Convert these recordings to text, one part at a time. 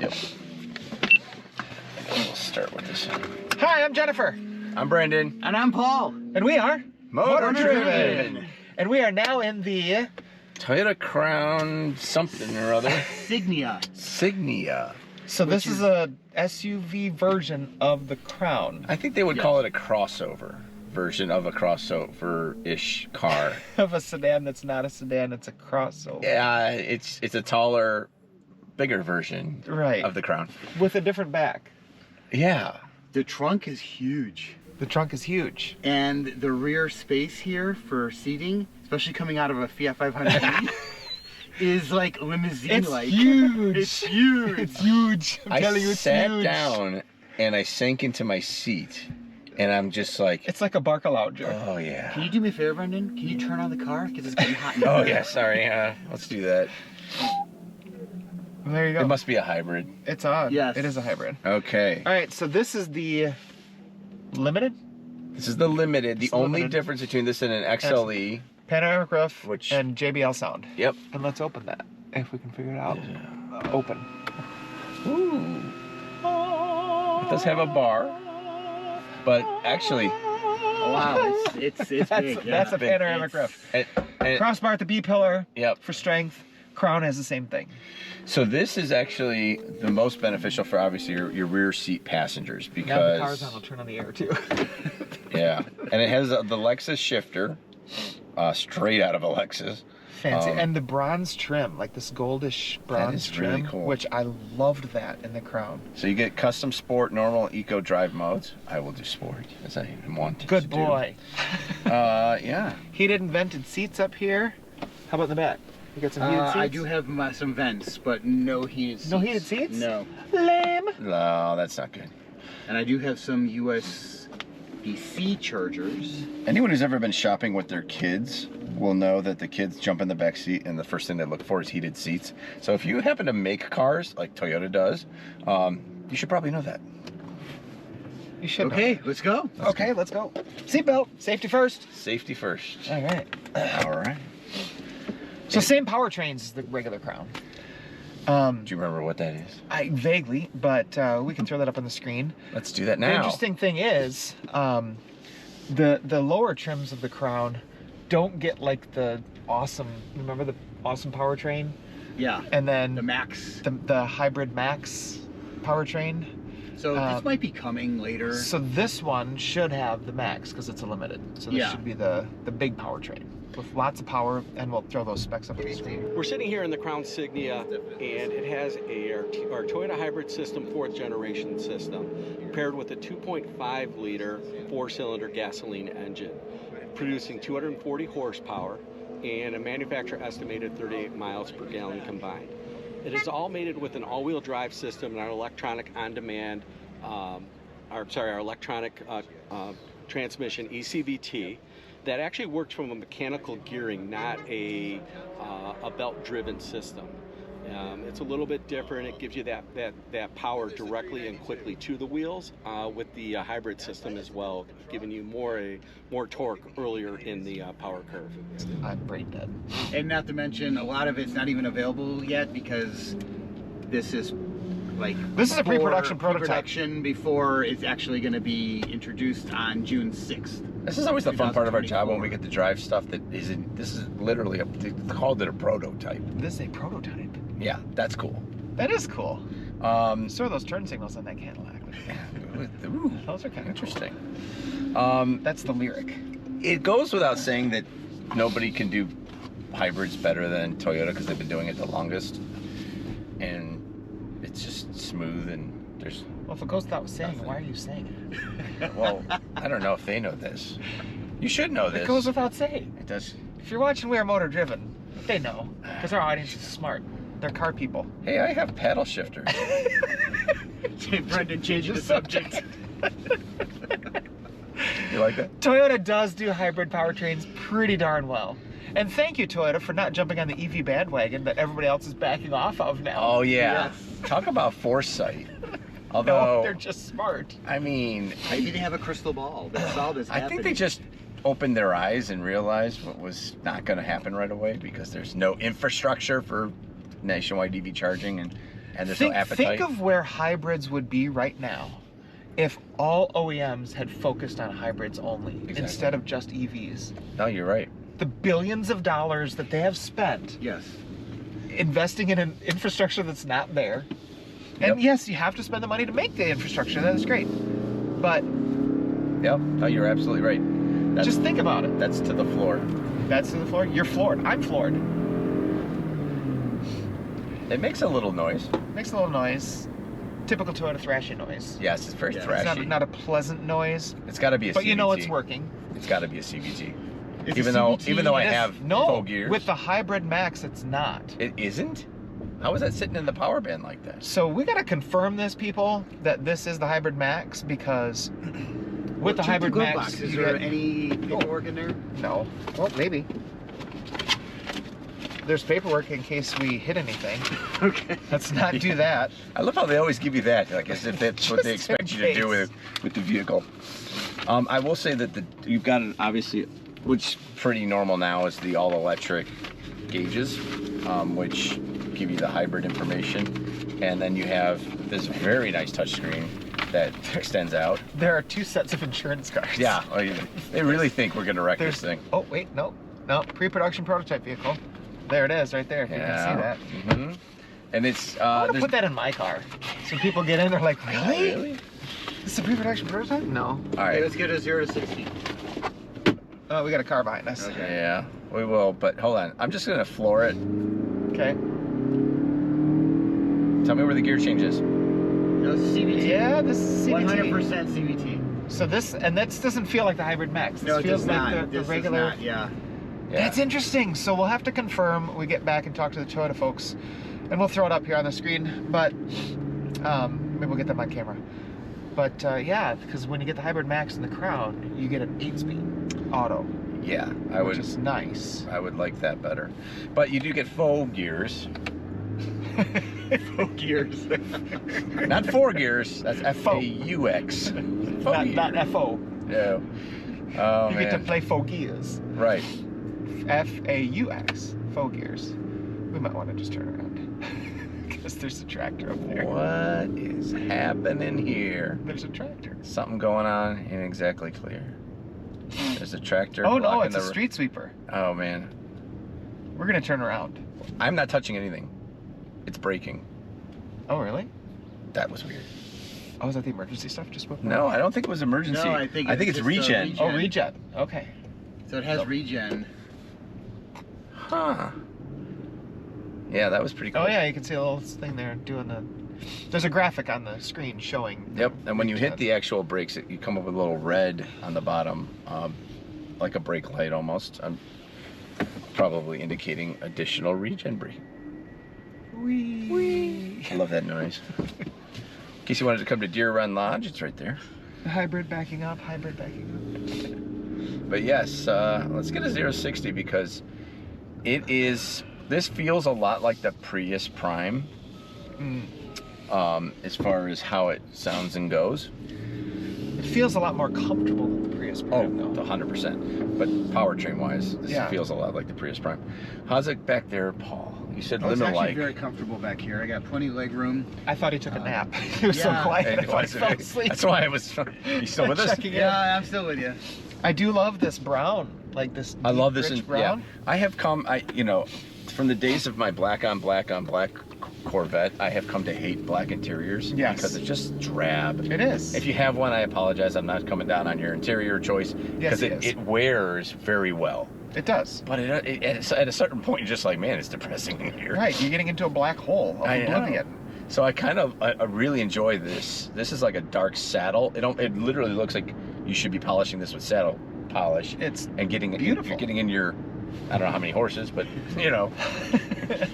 Yep. We'll start with this one. Hi, I'm Jennifer. I'm Brandon. And I'm Paul. And we are Motor Driven. And we are now in the Toyota Crown something or other. Signia. Signia. So this is a SUV version of the Crown. I think they would call it a crossover version of a crossover-ish car. Of a sedan that's not a sedan, it's a crossover. Yeah, it's a taller, bigger version of the Crown. With a different back. Yeah. The trunk is huge. The trunk is huge. And the rear space here for seating, especially coming out of a Fiat 500 is like limousine-like. It's huge. It's huge. It's huge. I'm telling you, it's sat huge. down and I sank into my seat. And I'm just like... It's like a Barcalounger. Oh, yeah. Can you do me a favor, Brendan? Can you turn on the car? Because it's getting hot in here. Oh, yeah, sorry. Let's do that. Well, there you go. It must be a hybrid. It's on. Yes. It is a hybrid. Okay. All right, so this is the Limited? This is the Limited. The only Limited. difference between this and an XLE... Panoramic roof Which- and JBL sound. Yep. And let's open that, if we can figure it out. Open. Ooh. It does have a bar. But actually... Oh, wow, it's big. That's a big. panoramic roof. And Crossbar at the B pillar. Yep. For strength. Crown has the same thing. So this is actually the most beneficial for obviously your rear seat passengers because... Now the car's on, I'll turn on the air too. Yeah. And it has the Lexus shifter. Straight out of a Lexus. Fancy. And the bronze trim, like this goldish bronze is really trim, cool. which I loved that in the Crown. So you get custom sport, normal, eco drive modes. I will do sport, as I wanted Good to boy. do. Yeah. Heated and vented seats up here. How about in the back? You got some heated seats? I do have some vents, but no heated seats. No heated seats? No. Lame. No, that's not good. And I do have some USB-C chargers. Anyone who's ever been shopping with their kids will know that the kids jump in the back seat and the first thing they look for is heated seats. So if you happen to make cars like Toyota does, you should probably know that. You should know. Okay, let's go. Okay, let's go. Seatbelt. Safety first. Safety first. All right. All right. So same powertrains as the regular Crown. Do you remember what that is? I vaguely, but we can throw that up on the screen. Let's do that The now. interesting thing is, the lower trims of the Crown don't get like the awesome. Remember the awesome powertrain? Yeah. And then The Max. the hybrid Max powertrain. So this might be coming later. So this one should have the Max because it's a Limited. So this should be the big powertrain with lots of power, and we'll throw those specs up on the screen. We're sitting here in the Crown Signia, and it has our Toyota hybrid system, 4th generation system, paired with a 2.5 liter 4-cylinder gasoline engine, producing 240 horsepower and a manufacturer estimated 38 miles per gallon combined. It is all mated with an all-wheel drive system and our electronic on-demand, our electronic transmission ECVT that actually works from a mechanical gearing, not a belt-driven system. It's a little bit different. It gives you that power directly and quickly to the wheels with the hybrid system as well, giving you more torque earlier in the power curve. I'm brain dead. And not to mention, a lot of it's not even available yet because this is like... This is a pre-production prototype. Pre-production before it's actually going to be introduced on June 6th. This is always the fun part of our job when we get to drive stuff that isn't... This is literally they called it a prototype. This is a prototype. Yeah, that's cool. That is cool. So So are those turn signals on that Cadillac. ooh, Those are kind of interesting. That's the lyric. It goes without saying that nobody can do hybrids better than Toyota because they've been doing it the longest, and it's just smooth and there's. Well, if it goes without saying, why are you saying it? Well, I don't know if they know this. You should know this. It goes without saying. It does. If you're watching We Are Motor Driven, they know because our audience is smart. They're car people. Hey, I have paddle shifters. Brendan changing the subject. You like that? Toyota does do hybrid powertrains pretty darn well. And thank you, Toyota, for not jumping on the EV bandwagon that everybody else is backing off of now. Oh yeah. Yes. Talk about foresight. No, Although they're just smart. I mean, Maybe they have a crystal ball that saw this happening. I think they just opened their eyes and realized what was not going to happen right away because there's no infrastructure for nationwide EV charging, and and there's no appetite. Think of where hybrids would be right now if all OEMs had focused on hybrids only instead of just EVs. No, you're right. The billions of dollars that they have spent Yes. investing in an infrastructure that's not there. And yes, you have to spend the money to make the infrastructure. That is great. But Yep. No, you're absolutely right. just think about it. That's to the floor. That's to the floor. You're floored. I'm floored. It makes a little noise. Makes a little noise. Typical Toyota thrashing noise. Yes, it's very Yeah, It's thrashy. not a pleasant noise, It's got to be a but CVT. you know it's working. It's got to be a CVT. It's Even a though CVT. I It is- have no, full gears. with the Hybrid Max, it's not. It isn't? How is that sitting in the power band like that? So we gotta confirm this, people, that this is the Hybrid Max, because with the Check Hybrid glove Max, box. Is you there get- any paperwork in there? No. Well, maybe. There's paperwork in case we hit anything. Okay. Let's not do that. I love how they always give you that, like as if that's what they Just expect in you to do case. with the vehicle. I will say that you've got an obviously, which pretty normal now, is the all-electric gauges, which give you the hybrid information, and then you have this very nice touchscreen that extends out. There are 2 sets of insurance cards. Yeah, they really think we're gonna wreck There's this thing. Oh wait, no, pre-production prototype vehicle. There it is, right there. If you can see that. Mm-hmm. And it's I want to there's- put that in my car, so people get in. They're like, really? Really? This is a pre-production prototype? No. All Okay, right. let's get a 0 to 60. Oh, we got a car behind us. Okay. Yeah, we will. But hold on, I'm just gonna floor it. Okay. Tell me where the gear change is. No, CVT. Yeah, this is CVT. 100% CVT. So this doesn't feel like the Hybrid Max. This No, it feels does like not. the This regular. Does not, yeah. Yeah. That's interesting. So we'll have to confirm. We get back and talk to the Toyota folks, and we'll throw it up here on the screen. But maybe we'll get them on camera. But yeah, because when you get the Hybrid Max in the Crown, you get an 8-speed auto, Yeah, which is nice. I would like that better. But you do get faux gears. Faux gears. Not 4 gears. That's F-A-U-X. Not FO. No. Oh, You man. get to play faux gears. Right. F-A-U-X. Faux gears. We might want to just turn around. Because there's a tractor up there. What is happening here? There's a tractor. Something going on ain't exactly clear. There's a tractor. Oh no, blocking it's a the- street sweeper. Oh man. We're gonna turn around. I'm not touching anything. It's braking. Oh really? That was weird. Oh, is that the emergency stuff just spoke? No, I don't think it was emergency. No, I think it's it's just, regen. regen. Oh, regen. Okay. So it has regen. Huh. Yeah, that was pretty cool. Oh yeah, you can see a little thing there doing the. There's a graphic on the screen showing. Yep, and when you hit regen. the actual brakes, you come up with a little red on the bottom, like a brake light almost. I'm probably indicating additional regen brake. Whee! I love that noise. In case you wanted to come to Deer Run Lodge, it's right there. The hybrid backing up. Hybrid backing But yes, let's get a 0-60 because it is. This feels a lot like the Prius Prime, as far as how it sounds and goes. It feels a lot more comfortable than the Prius Oh, Prime, though. 100%. But powertrain-wise, this Yeah. feels a lot like the Prius Prime. How's it back there, Paul? You said Oh, it's limit actually like. very comfortable back here. I got plenty of leg room. I thought he took a nap. He was yeah. so quiet. Hey, I thought he fell asleep. that's why I was. You still with us? Checking in. Yeah, I'm still with you. I do love this brown, like this. I love deep, this. rich brown. Yeah, I have come. From the days of my black on black Corvette, I have come to hate black interiors. Yes. Because it's just drab. It is. If you have one, I apologize. I'm not coming down on your interior choice Yes, because it is. it wears very well. It does. But at a certain point, you're just like, man, it's depressing in here. Right, you're getting into a black hole of I know. oblivion. So I really enjoy this. This is like a dark saddle. It literally looks like you should be polishing this with saddle polish. It's And getting beautiful. You're getting in your, I don't know how many horses, but you're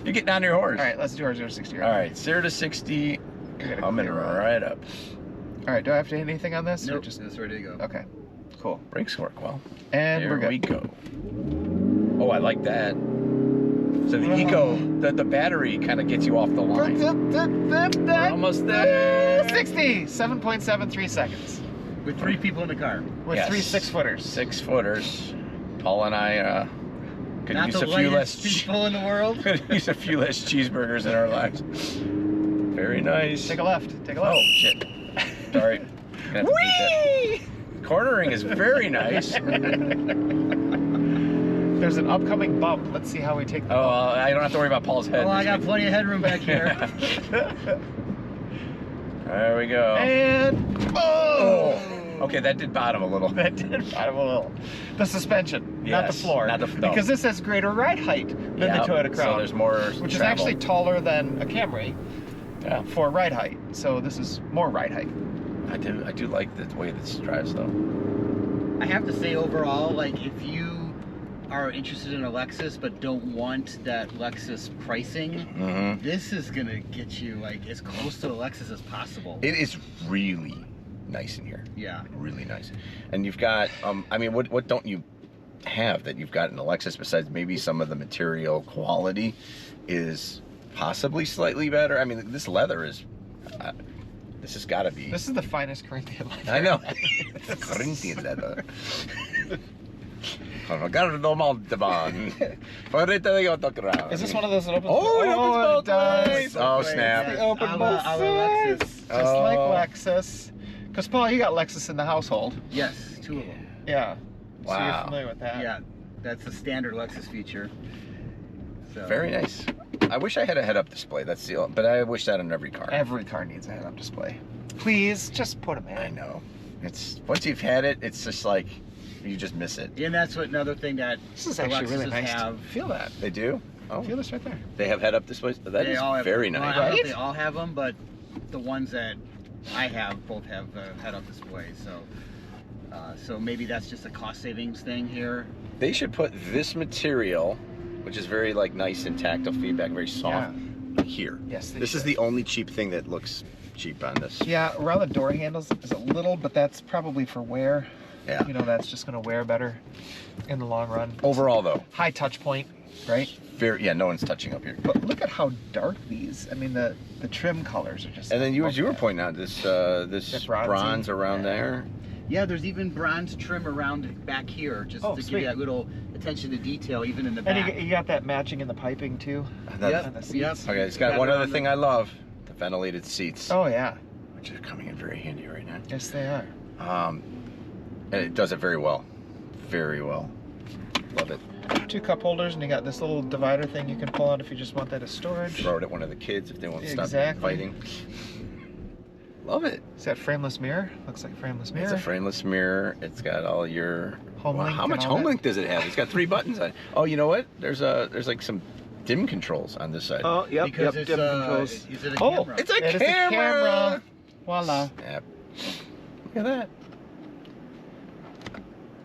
getting on your horse. All right, let's do our 0-60. All right, 0-60, gotta coming clear out. right up. All right, do I have to hit anything on this? Or Nope, just it's ready to go. okay, cool. Brakes work well. And There we're good. we go. Oh, I like that. So the eco, the battery kind of gets you off the line. We're almost there. 60, 7.73 seconds With 3 people in the car. with Yes. 3 6-footers. 6-footers. Paul and I could Not use the a few less. lightest people in the world. Could use a few less cheeseburgers in our lives. Very nice. Take a left. Take a left. Oh, shit. Sorry. Gonna have to beat that. Cornering is very nice. There's an upcoming bump. Let's see how we take the Oh, bump. I don't have to worry about Paul's head. Oh, I got plenty of headroom back here. There we go. And Oh. Okay, that did bottom a little. that did bottom a little. The suspension, not the Yes, floor. not the- no. Because this has greater ride height than the Yep, Toyota Crown. So there's more which is travel. actually taller than a Camry Yeah. for ride height. So this is more ride height. I do like the way this drives though. I have to say overall, like if you are interested in a Lexus but don't want that Lexus pricing, Mm-hmm. this is gonna get you like as close to a Lexus as possible. It is really nice in here. Yeah. Really nice. And you've got, I mean, what don't you have that you've got in a Lexus besides maybe some of the material quality is possibly slightly better? I mean, this leather is, this has got to be. This is the finest Corinthian leather. I know. Corinthian leather. Is this one of those that opens? Oh, it opens both does. ways. Oh, snap. It opens Our- both our sides. Lexus. Just Oh. like Lexus. Because Paul, you got Lexus in the household. Yes, 2 of them. Yeah. So Wow. you're familiar with that. Yeah, that's the standard Lexus feature. So, Very nice. I wish I had a head-up display. That's the, but I wish that on every car. Every car needs a head-up display. Please, just put them in. I know. It's once you've had it, it's just like you just miss it. And that's what another thing that This is the actually really Lexuses nice. have. Feel that. They do. Oh, Feel this right there. they have head-up displays. That They is all have, very well, nice. I don't know if Right? they all have them, but the ones that I have both have head-up displays. So, so maybe that's just a cost savings thing here. They should put this material, which is very like nice and tactile feedback, very soft, here. Yes, they This is should. the only cheap thing that looks cheap on this. Yeah, around the door handles is a little, but that's probably for wear. Yeah. You know, that's just going to wear better in the long run. Overall, though, High touch point, right? very yeah. No one's touching up here. But look at how dark these. I mean, the trim colors are just. And then you, as you were okay. pointing out, this this That bronzy. bronze around Yeah. there. Yeah, there's even bronze trim around back here, just Oh, to sweet. give you that little attention to detail, even in the And back. you got that matching in the piping too. That- On the seats. Yep. Okay, it's got Got one it other on thing I love: the ventilated seats, Oh yeah, which are coming in very handy right now. yes they are. And it does it very well, very well. Love it. 2 cup holders, and you got this little divider thing you can pull out if you just want that as storage. Throw it at one of the kids if they won't stop Exactly. fighting. Love it. Is that frameless mirror? Looks like frameless mirror. It's a frameless mirror. It's got all your Home link how and much all home that. link does it have? It's got 3 buttons on it. Oh, you know what? There's like some dim controls on this side. Oh, yep, because yep, it's, dim controls. is it a Oh, camera? It's a It is a camera. camera. Voila. Snap. Look at that.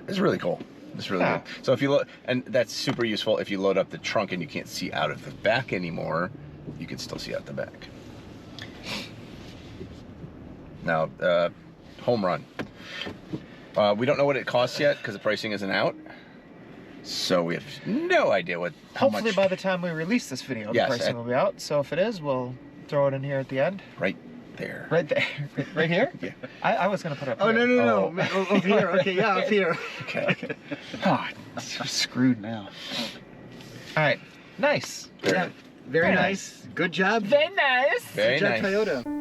It's really cool. It's really Yeah. good. So if you look, and that's super useful if you load up the trunk and you can't see out of the back anymore, you can still see out the back. Now, home run. We don't know what it costs yet because the pricing isn't out. So we have no idea how Hopefully much. by the time we release this video, Yes, the pricing will be out. So if it is, we'll throw it in here at the end. Right there. Right there. Right here? Yeah. I was going to put it up Oh, here. no, over here. Okay, yeah, up here. Okay. Oh, it's screwed now. All right. Nice. Very Yeah, good. very Very nice. Good job. Very nice. Very Good job, nice. Toyota.